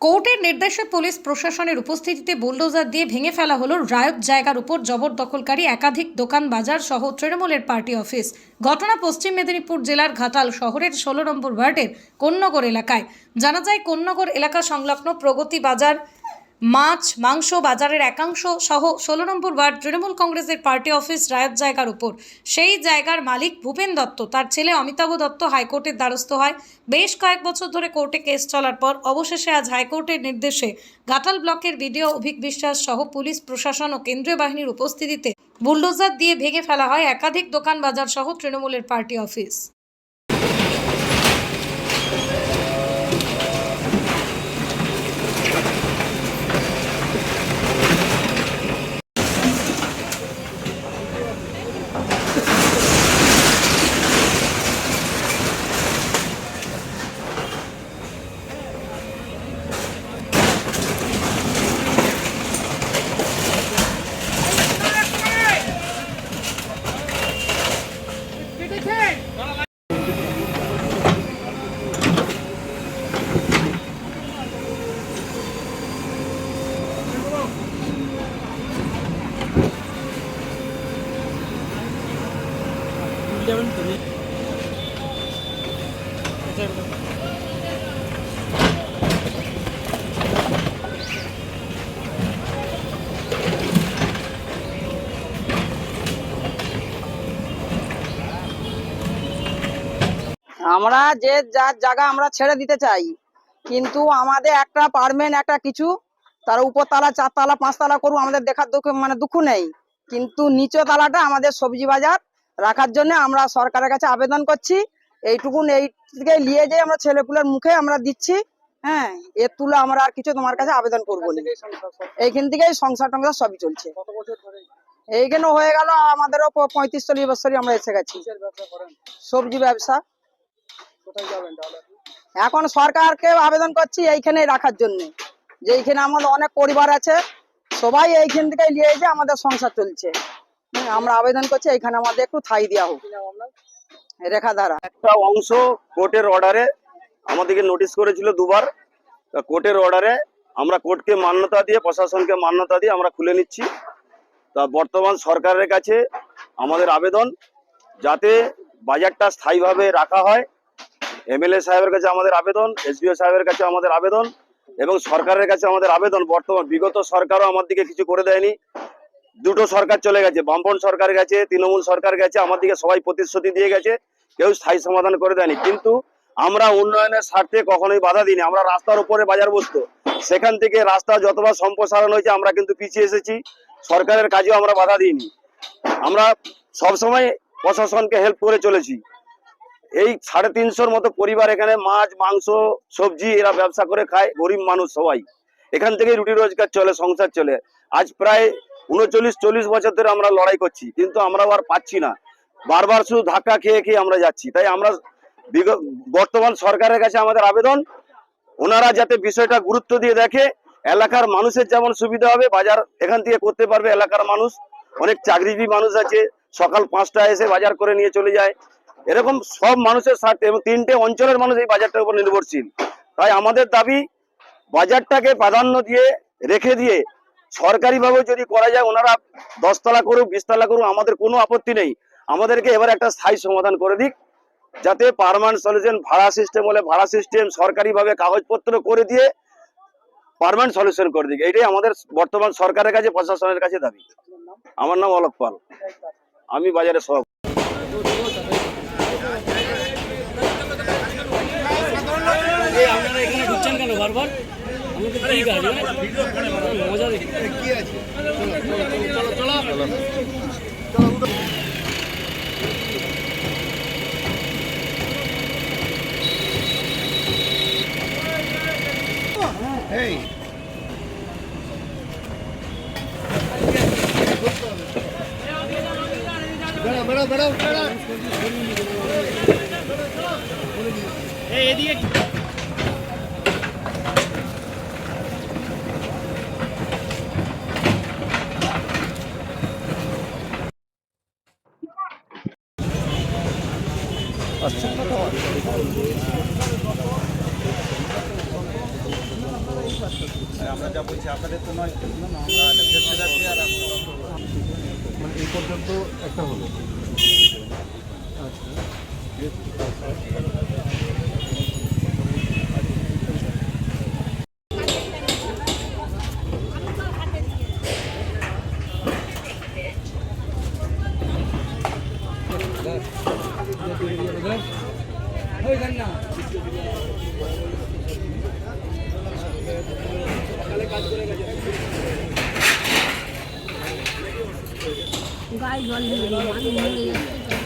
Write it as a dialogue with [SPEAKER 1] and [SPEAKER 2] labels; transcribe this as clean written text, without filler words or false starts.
[SPEAKER 1] কোর্টের নির্দেশে পুলিশ প্রশাসনের উপস্থিতিতে বুলডোজার দিয়ে ভেঙে ফেলা হলো রায়ত জায়গার উপর জবরদখলকারী একাধিক দোকান বাজার সহ তৃণমূলের পার্টি অফিস। ঘটনা পশ্চিম মেদিনীপুর জেলার ঘাটাল শহরের 16 নম্বর ওয়ার্ডের কোন্নগর এলাকায়। জানা যায়, কোন্নগর এলাকা সংলগ্ন প্রগতি বাজার মাছ মাংস বাজারের একাংশ সহ 16 নম্বর ওয়ার্ড তৃণমূল কংগ্রেসের পার্টি অফিস রায়ত জায়গার উপর। সেই জায়গার মালিক ভূপেন দত্ত, তার ছেলে অমিতাভ দত্ত হাইকোর্টের দ্বারস্থ হয়। বেশ কয়েক বছর ধরে কোর্টে কেস চলার পর অবশেষে আজ হাইকোর্টের নির্দেশে ঘাটাল ব্লকের বিডিও অভিক বিশ্বাস সহ পুলিশ প্রশাসন ও কেন্দ্রীয় বাহিনীর উপস্থিতিতে বুলডোজার দিয়ে ভেঙে ফেলা হয় একাধিক দোকান বাজার সহ তৃণমূলের পার্টি অফিস।
[SPEAKER 2] আমরা যে যার জায়গা আমরা ছেড়ে দিতে চাই, কিন্তু আমাদের একটা পারমেন্ট একটা কিছু তার উপরতলা 4 তলা 5 তলা করবো, আমাদের দেখার দুঃখ নেই। কিন্তু নিচু তলাটা আমাদের সবজি বাজার রাখার জন্য আমরা সরকারের কাছে আবেদন করছি। এইটুকুন এই থেকে নিয়ে যাই আমরা ছেলেপুলের মুখে আমরা দিচ্ছি। হ্যাঁ, এর তুলে আমরা আর কিছু তোমার কাছে আবেদন করবো না। এইখান থেকেই সংসার টংসার সবই চলছে। এইখানে হয়ে গেল আমাদেরও 35-40 বছরই আমরা এসে গেছি। সবজি ব্যবসা। এখন সরকারকে আবেদন করছি এইখানে রাখার জন্য, যে এইখানে আমাদের অনেক পরিবার আছে, সবাই এইখান থেকে নিয়ে যে আমাদের সংসার চলছে। আমরা আবেদন করছি এইখানে আমাদের একটু ঠাঁই দেওয়া হোক। রেখাধারা
[SPEAKER 3] একটা অংশ কোর্টের অর্ডারে আমাদেরকে নোটিশ করেছিল দুবার। কোর্টের অর্ডারে আমরা কোর্টকে মান্যতা দিয়ে, প্রশাসনকে মান্যতা দিয়ে আমরা খুলে নিচ্ছি। তা বর্তমান সরকারের কাছে আমাদের আবেদন, যাতে বাজারটা স্থায়ীভাবে রাখা হয়। এমএলএ সাহেবের কাছে আমাদের আবেদন, এসডিও সাহেবের কাছে আমাদের আবেদন এবং সরকারের কাছে আমাদের আবেদন। বর্তমান বিগত সরকারও আমার দিকে কিছু করে দেয়নি। দুটো সরকার চলে গেছে, বামপন সরকার গেছে, তৃণমূল সরকার গেছে, আমার দিকে সবাই প্রতিশ্রুতি দিয়ে গেছে, কেউ স্থায়ী সমাধান করে দেয়নি। কিন্তু আমরা উন্নয়নের স্বার্থে কখনোই বাধা দিইনি। আমরা রাস্তার উপরে বাজার বসতো, সেখান থেকে রাস্তা যতবার সম্প্রসারণ হয়েছে আমরা কিন্তু পিছিয়ে এসেছি। সরকারের কাজেও আমরা বাধা দিইনি। আমরা সবসময় প্রশাসনকে হেল্প করে চলেছি। এই 350-র মতো পরিবার এখানে মাছ মাংস সবজি এরা ব্যবসা করে খায়, গরিব মানুষ সবাই। এখান থেকে রুটি রোজগার চলে, সংসার চলে। আজ প্রায় 39-40 বছর ধরে আমরা লড়াই করছি, কিন্তু আমরা আর পাচ্ছি না। বারবার শুধু ধাক্কা খেয়ে খেয়ে আমরা যাচ্ছি। তাই আমরা বর্তমান সরকারের কাছে আমাদের আবেদন, ওনারা যাতে বিষয়টা গুরুত্ব দিয়ে দেখে। এলাকার মানুষের যেমন সুবিধা হবে, বাজার এখান থেকে করতে পারবে এলাকার মানুষ। অনেক চাকরিজীবী মানুষ আছে, সকাল 5টায় এসে বাজার করে নিয়ে চলে যায়। এরকম সব মানুষের স্বার্থে, এবং 3টে অঞ্চলের মানুষ এই বাজারটার উপর নির্ভরশীল। তাই আমাদের দাবি, বাজারটাকে প্রাধান্য দিয়ে রেখে দিয়ে সরকারিভাবে যদি করা যায়, ওনারা 10 তলা করুক 20 তলা করুক, আমাদের কোনো আপত্তি নেই। আমাদেরকে এবার একটা স্থায়ী সমাধান করে দিক, যাতে পার্মানেন্ট সলিউশন, ভাড়া সিস্টেম হলে ভাড়া সিস্টেম, সরকারিভাবে কাগজপত্র করে দিয়ে পার্মানেন্ট সলিউশন করে দিক। এইটাই আমাদের বর্তমান সরকারের কাছে, প্রশাসনের কাছে দাবি। আমার নাম অলোক পাল, আমি বাজারের সভাপতি।
[SPEAKER 4] আপনারা এখানে ঢুকছেন কেন বারবার? আমাদের ঠিক আছে, মজা দেখি কি আছে। চলো এই বেড়া বেড়া বেড়া এই এদিকে
[SPEAKER 3] আসছে।
[SPEAKER 5] আমরা যা বলছি আপনাদের তো নয়, না না, আমরা ফেসে যাচ্ছি আর মানে এই পর্যন্ত একটা হলো।
[SPEAKER 6] গায়ে জল দিয়ে মানুষ মরে যাচ্ছে।